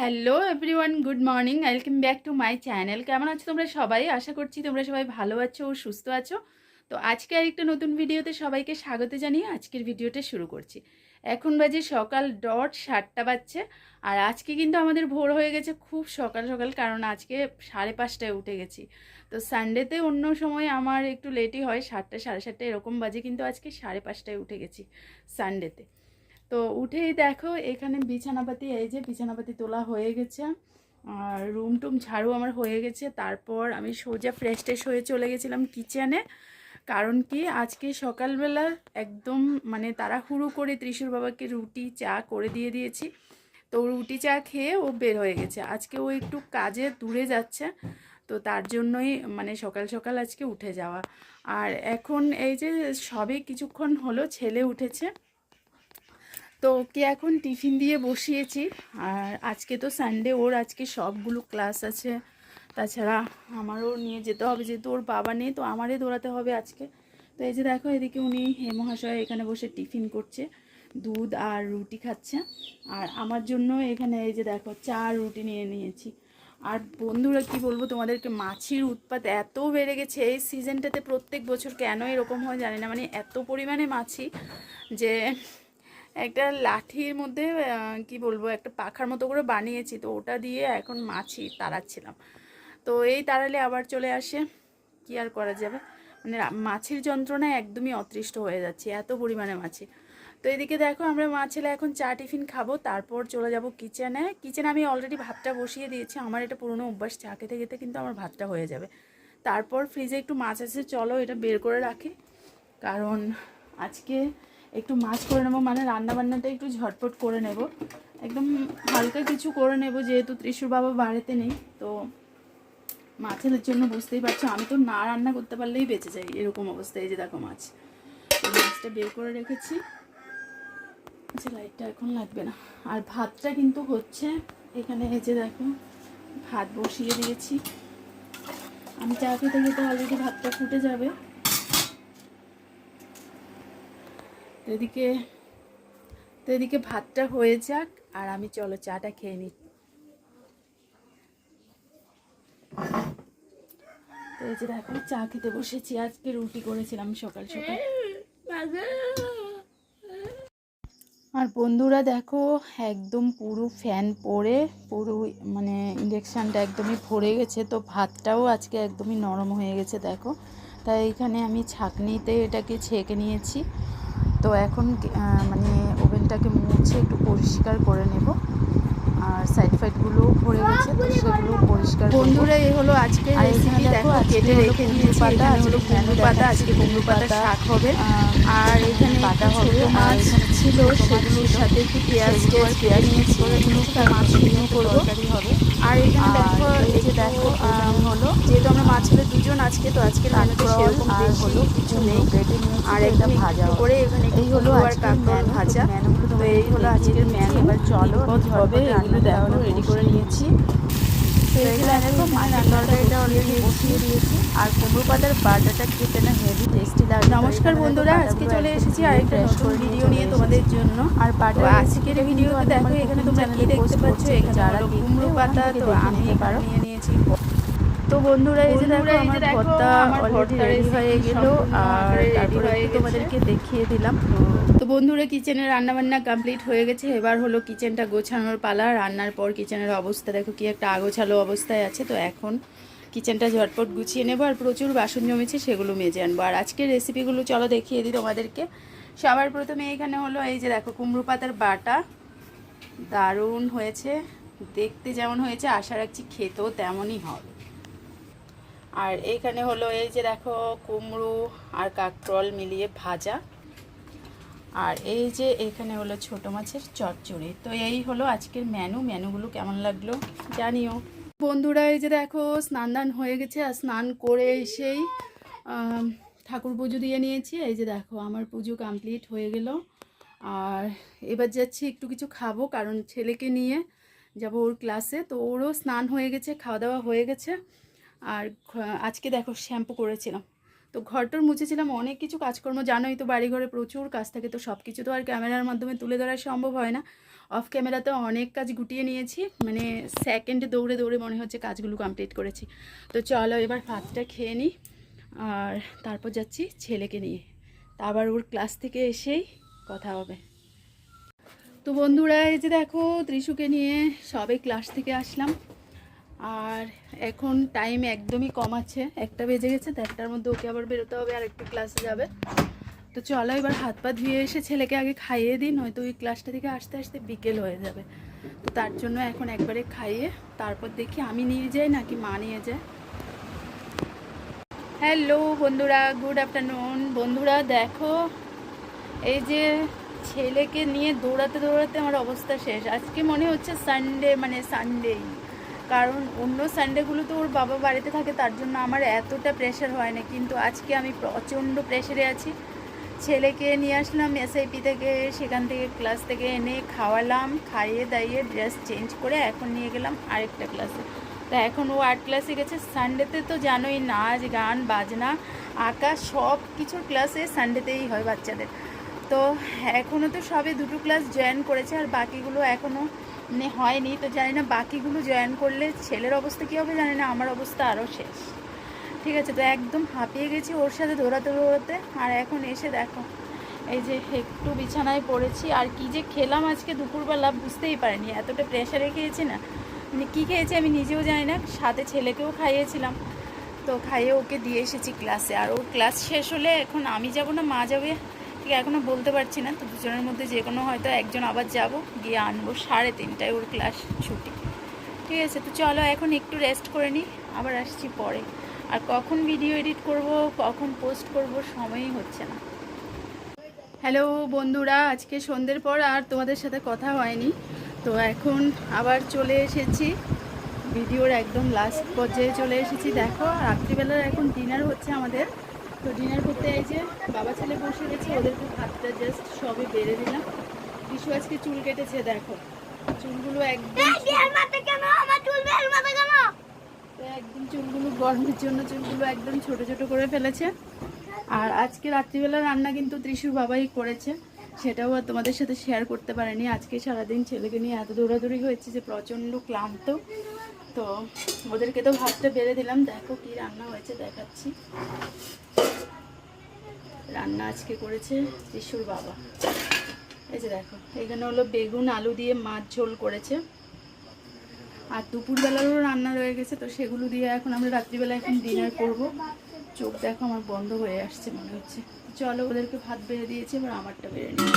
Hello everyone, good morning, welcome back to my channel. কেমন আছো তোমরা সবাই? আশা করছি তোমরা সবাই ভালো আছো ও সুস্থ আছো। তো আজকে আরেকটা নতুন ভিডিওতে সবাইকে স্বাগত জানিয়ে আজকের ভিডিওটা শুরু করছি। এখন বাজে সকাল 7:30 বাজছে। আর আজকে কিন্তু আমাদের ভোর হয়ে গেছে খুব সকাল সকাল, কারণ আজকে 5:30টায় উঠে গেছি। তো সানডেতে অন্য সময় আমার একটু লেটই হয়, 7টা 7:30 এরকম বাজে, কিন্তু আজকে 5:30টায় উঠে গেছি সানডেতে। তো উঠেই দেখো এখানে বিছানাপাতি, এই যে বিছানাপাতি তোলা হয়ে গেছে, আর রুম টুম ঝাড়ু আমার হয়ে গেছে। তারপর আমি সোজা ফ্রেশ ট্রেশ হয়ে চলে গেছিলাম কিচেনে। কারণ কি, আজকে সকালবেলা একদম মানে তাড়াহুড়ো করে ত্রিশুর বাবাকে রুটি চা করে দিয়ে দিয়েছি। তো রুটি চা খেয়ে ও বের হয়ে গেছে। আজকে ও একটু কাজে দূরে যাচ্ছে, তো তার জন্যই মানে সকাল সকাল আজকে উঠে যাওয়া। আর এখন এই যে সবে কিছুক্ষণ হলো ছেলে উঠেছে, তো ওকে এখন টিফিন দিয়ে বসিয়েছি। আর আজকে তো সানডে, ওর আজকে সবগুলো ক্লাস আছে। তাছাড়া আমারও নিয়ে যেতে হবে, যেহেতু ওর বাবা নেই, তো আমারই দৌড়াতে হবে আজকে। তো এই যে দেখো এদিকে উনি হে মহাশয় এখানে বসে টিফিন করছে, দুধ আর রুটি খাচ্ছে। আর আমার জন্য এখানে এই যে দেখো চা আর রুটি নিয়ে নিয়েছি। আর বন্ধুরা কি বলবো তোমাদেরকে, মাছির উৎপাত এত বেড়ে গেছে এই সিজনটাতে। প্রত্যেক বছর কেন এরকম হয় জানি না, মানে এত পরিমাণে মাছি যে একটা লাঠির মধ্যে কি বলবো, একটা পাখার মতো করে বানিয়েছি, তো ওটা দিয়ে এখন মাছি তাড়াচ্ছিলাম। তো এই তাড়ালে আবার চলে আসে, কি আর করা যাবে। মানে মাছির যন্ত্রণায় একদমই অতৃষ্ট হয়ে যাচ্ছে, এত পরিমাণে মাছি। তো এদিকে দেখো আমরা মা ছেলে এখন চা টিফিন খাবো, তারপর চলে যাব কিচেনে। কিচেনে আমি অলরেডি ভাতটা বসিয়ে দিয়েছি, আমার এটা পুরনো অভ্যাস, চা খেতে খেতে কিন্তু আমার ভাতটা হয়ে যাবে। তারপর ফ্রিজে একটু মাছ আছে, চলো এটা বের করে রাখি, কারণ আজকে একটু মাছ করে নেবো, মানে রান্নাবান্নাটা একটু ঝটপট করে নেব, একদম হালকা কিছু করে নেব, যেহেতু ত্রিশুর বাবা বাড়িতে নেই। তো মাছের জন্য বুঝতেই পারছো, আমি তো না রান্না করতে পারলেই বেঁচে যাই, এরকম অবস্থা। এই যে দেখো মাছ, মাছটা বের করে রেখেছি। আচ্ছা, লাইটটা এখন লাগবে না। আর ভাতটা কিন্তু হচ্ছে এখানে, এই যে দেখো ভাত বসিয়ে দিয়েছি। আমি চা খেতে খেতে অলরেডি ভাতটা ফুটে যাবে। তো এদিকে ভাতটা হয়ে যাক, আর আমি চলো চাটা খেয়ে নিই। তো এই যে দেখো চা খেতে বসেছি, আজকে রুটি করেছিলাম সকাল সকাল। আর বন্ধুরা দেখো একদম পুরো ফ্যান পড়ে পুরো মানে ইন্ডাকশানটা একদমই ভরে গেছে, তো ভাতটাও আজকে একদমই নরম হয়ে গেছে দেখো। তাই এখানে আমি ছাঁকনিতে এটাকে ছেঁকে নিয়েছি। তো এখন মানে ওভেনটাকে মুছে একটু পরিষ্কার করে নেব। আর সাইড ফাইডগুলোও ভরে গেছে, তো সেগুলো পরিষ্কার করব। বন্ধুরা এই হলো আজকে রেসিপি, দেখো কেটে রেখে দিয়েছি। এখানে হলো কুমড়ো পাতা, আজকে কুমড়ো পাতা শাক হবে। আর এখানে পাতা একটু হবে, ছোট আর মাছ ছিল, সেগুলোর সাথে একটু পেঁয়াজ কেটে নিয়েছি, কিছুটা মাছ শুকনো করবো। হবে। আর এখানে দেখো এই যে একটু দেখো হলো যেহেতু আমরা মা ছেলে দুজন আজকে, তো আজকের মেনুতে সেরকম আর বেশি হলো কিছু কুমড়ো নেই। কেটে নিয়েছি, আর তো এটা একদম ভাজা একটু হবে। করে এখানে একটু এই হলো কুমড়ো আর আজকের কাঁকরোল মেনু। ভাজা। মেনুগুলো তো এই হলো আজকের মেনু। এবার চলো 3 পদ হবে, এগুলো দেখো রেডি করে নিয়েছি। তো এই যে দেখো মাছের তরকারিটা অলরেডি বসিয়ে দিয়েছি। আর কুমড়ো পাতার বাটাটা খেতে না হেভি টেস্টি লাগে। নমস্কার বন্ধুরা, আজকে চলে এসেছি আরেকটা নতুন ভিডিও নিয়ে তোমাদের জন্য। আর তো বাটার আজকের ভিডিওতে দেখো এখানে তোমরা কি দেখতে পাচ্ছ, এখানে হলো কুমড়ো পাতা, তো আমি এখানে নিয়ে নিয়েছি। তো বন্ধুরা এই যে দেখো আমার ভর্তা অলরেডি রেডি হয়ে গেল, আর তারপরে একটু তোমাদেরকে দেখিয়ে দিলাম। তো বন্ধুরা কিচেনের রান্নাবান্না কমপ্লিট হয়ে গেছে, এবার হলো কিচেনটা গোছানোর পালা। রান্নার পর কিচেনের অবস্থা দেখো কি একটা আগোছালো অবস্থায় আছে। তো এখন কিচেনটা ঝটপট গুছিয়ে নেবো, আর প্রচুর বাসন জমেছে সেগুলো মেজে আনবো। আর আজকের রেসিপিগুলো চলো দেখিয়ে দিই তোমাদেরকে। সবার প্রথমে এখানে হলো এই যে দেখো কুমড়ো পাতার বাটা, দারুণ হয়েছে দেখতে, যেমন হয়েছে আশা রাখছি খেতেও তেমনই হবে। আর এইখানে হলো এই যে দেখো কুমড়ো আর কাঁকরোল মিলিয়ে ভাজা। আর এই যে এখানে হলো ছোট মাছের চচ্চড়ি। তো এই হলো আজকের মেনুগুলো কেমন লাগলো জানিও বন্ধুরা। এই যে দেখো স্নান দান হয়ে গেছে, আর স্নান করে এসেই ঠাকুর পুজো দিয়ে নিয়েছি। এই যে দেখো আমার পুজো কমপ্লিট হয়ে গেল। আর এবার যাচ্ছি একটু কিছু খাবো, কারণ ছেলেকে নিয়ে যাব ওর ক্লাসে। তো ওরও স্নান হয়ে গেছে, খাওয়া দাওয়া হয়ে গেছে। আর আজকে দেখো শ্যাম্পু করেছিলাম, তো ঘরটর মুছেছিলাম, অনেক কিছু কাজকর্ম জানোই তো, বাড়িঘরে প্রচুর কাজ থাকে, তো সব কিছু তো আর ক্যামেরার মাধ্যমে তুলে ধরা সম্ভব হয় না। অফ ক্যামেরাতে অনেক কাজ গুটিয়ে নিয়েছি, মানে সেকেন্ডে দৌড়ে দৌড়ে মনে হচ্ছে কাজগুলো কমপ্লিট করেছি। তো চলো এবার ভাতটা খেয়ে নিই, আর তারপর যাচ্ছি ছেলেকে নিয়ে, আবার ওর ক্লাস থেকে এসেই কথা হবে। তো বন্ধুরা এই যে দেখো ত্রিশুকে নিয়ে সবে ক্লাস থেকে আসলাম, আর এখন টাইম একদমই কম আছে, 1টা বেজে গেছে। তো 1টার মধ্যে ওকে আবার বেরোতে হবে, আর একটু ক্লাসে যাবে। তো চলো এবার হাত পা ধুয়ে এসে ছেলেকে আগে খাইয়ে দিই, নয়তো ওই ক্লাসটা থেকে আসতে আসতে বিকেল হয়ে যাবে। তো তার জন্য এখন একবারে খাইয়ে তারপর দেখি আমি নিয়ে যাই নাকি মা নিয়ে যায়। হ্যালো বন্ধুরা, গুড আফটারনুন। বন্ধুরা দেখো এই যে ছেলেকে নিয়ে দৌড়াতে দৌড়াতে আমার অবস্থা শেষ। আজকে মনে হচ্ছে সানডে, মানে সানডেই, কারণ অন্য সানডেগুলো তো ওর বাবা বাড়িতে থাকে, তার জন্য আমার এতটা প্রেশার হয় না, কিন্তু আজকে আমি প্রচণ্ড প্রেশারে আছি। ছেলেকে নিয়ে আসলাম এসআইপি থেকে, সেখান থেকে ক্লাস থেকে এনে খাওয়ালাম, খাইয়ে দাইয়ে ড্রেস চেঞ্জ করে এখন নিয়ে গেলাম আরেকটা ক্লাসে। তা এখন ও আর্ট ক্লাসে গেছে। সানডেতে তো জানোই নাচ গান বাজনা আঁকা সব কিছুর ক্লাসে সানডেতেই হয় বাচ্চাদের। তো এখনও তো সবে 2টো ক্লাস জয়েন করেছে, আর বাকিগুলো এখনও মানে হয়নি। তো জানি না বাকিগুলো জয়েন করলে ছেলের অবস্থা কী হবে, জানি না, আমার অবস্থা আরও শেষ। ঠিক আছে, তো একদম হাঁপিয়ে গেছি ওর সাথে দৌড়াতে দৌড়াতে। আর এখন এসে দেখো এই যে একটু বিছানায় পড়েছি, আর কি যে খেলাম আজকে দুপুরবেলা বুঝতেই পারিনি, এতটা প্রেশারে খেয়েছি না, মানে কী খেয়েছি আমি নিজেও জানি না। সাথে ছেলেকেও খাইয়েছিলাম, তো খাইয়ে ওকে দিয়ে এসেছি ক্লাসে। আর ওর ক্লাস শেষ হলে এখন আমি যাব না মা যাবে, ঠিক এখনও বলতে পারছি না। তো দুজনের মধ্যে যে কোনো হয়তো একজন আবার যাব, গিয়ে আনবো। 3:30টায় ওর ক্লাস ছুটি। ঠিক আছে, তো চলো এখন একটু রেস্ট করে নিই, আবার আসছি পরে। আর কখন ভিডিও এডিট করব, কখন পোস্ট করব, সময়ই হচ্ছে না। হ্যালো বন্ধুরা, আজকে সন্ধ্যের পর আর তোমাদের সাথে কথা হয়নি, তো এখন আবার চলে এসেছি ভিডিওর একদম লাস্ট পর্যায়ে চলে এসেছি। দেখো রাত্রিবেলার এখন ডিনার হচ্ছে আমাদের। তো ডিনার করতে এই যে বাবা ছেলে বসে গেছে, ওদেরকে ভাতটা জাস্ট সবে বেড়ে দিলাম। বিশু আজকে চুল কেটেছে, দেখো চুলগুলো একদম একদম চুলগুলো গরমের জন্য চুলগুলো একদম ছোট ছোট করে ফেলেছে। আর আজকে রাত্রিবেলা রান্না কিন্তু ত্রিশুর বাবাই করেছে, সেটাও আর তোমাদের সাথে শেয়ার করতে পারিনি। আজকে সারাদিন ছেলেকে নিয়ে এত দৌড়াদৌড়ি হয়েছে যে প্রচণ্ড ক্লান্ত। তো ওদেরকে তো ভাতটা বেড়ে দিলাম, দেখো কি রান্না হয়েছে দেখাচ্ছি। রান্না আজকে করেছে ত্রিশুর বাবা, এই যে দেখো এখানে হলো বেগুন আলু দিয়ে মাছ ঝোল করেছে, আর দুপুরবেলারও রান্না রয়ে গেছে। তো সেগুলো দিয়ে এখন আমরা রাত্রিবেলা এখন ডিনার করব। চোখ দেখো আমার বন্ধ হয়ে আসছে মনে হচ্ছে। চলো ওদেরকে ভাত বেড়ে দিয়েছি, এবার আমারটা বেড়ে নিই।